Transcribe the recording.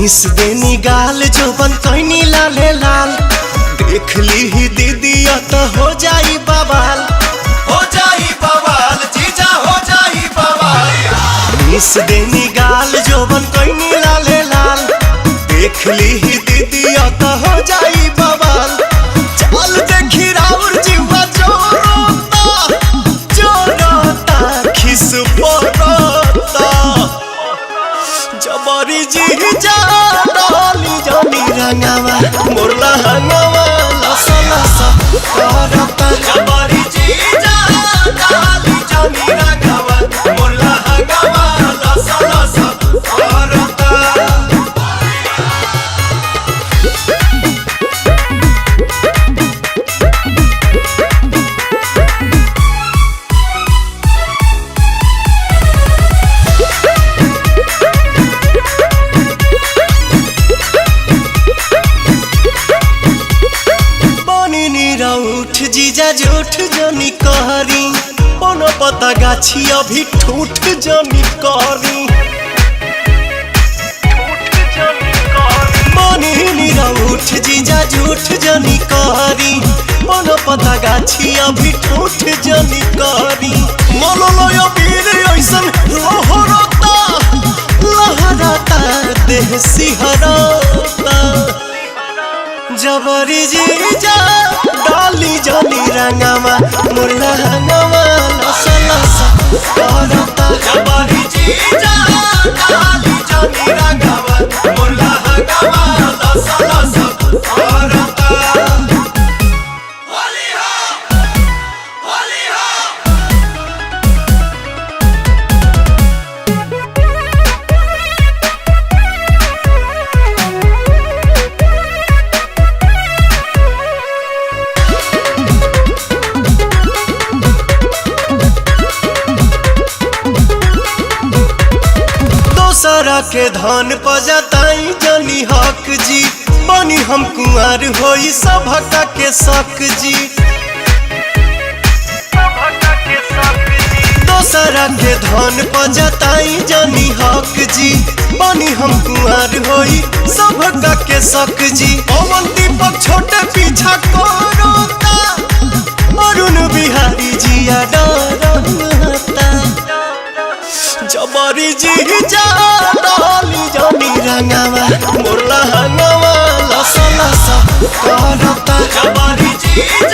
Miss देनी गाल जोबन कैनी लाले लाल देख ली ही दीदी तो हो जाई बवाल जीजा हो जाई बवाल। मिस देनी गाल जोबन कैनी लाले लाल देख ली ही दीदी तो हो जाई बवाल। चल देखी राउर जीवा जोरोता खिस पड़ता जबरी जीजा डाली जानी रंगावा मोरला हंगावा लसा लसा करता जबरी जीजा डाली जानी रंगावा मोरला हंगावा लसा लसा करता। उठ जीजा झूठ जनी कहरी कोनो पता गाछी अभी ठूठ जनी कहरी उठ जीजा झूठ जनी कहरी कोनो पता गाछी अभी ठूठ जनी कहरी। मललय वीर ऐसन लहरता लहरता देह सिहरता जबरी जीजा डाली जानी रंगावा मोरला हंगावा लसा लसा करता जबरी जीजा डाली जानी रंगावा मोरला हंगावा लसा लसा करता। होली हो होली हो दोसरा के धन पजताई जनी हक जी बनी हम कुंवर होई सभका के शक जी। दोसरा के धन पजताई जनी हक जी बनी हम कुंवर होई सभका के शक जी। पवन दीपक छोटे पीछा करता अरुण बिहारी जिया डरता जबरी जीजा डाली जानी रंगावा मोरला हंगावा लसा लसा करता जबरी जीजा।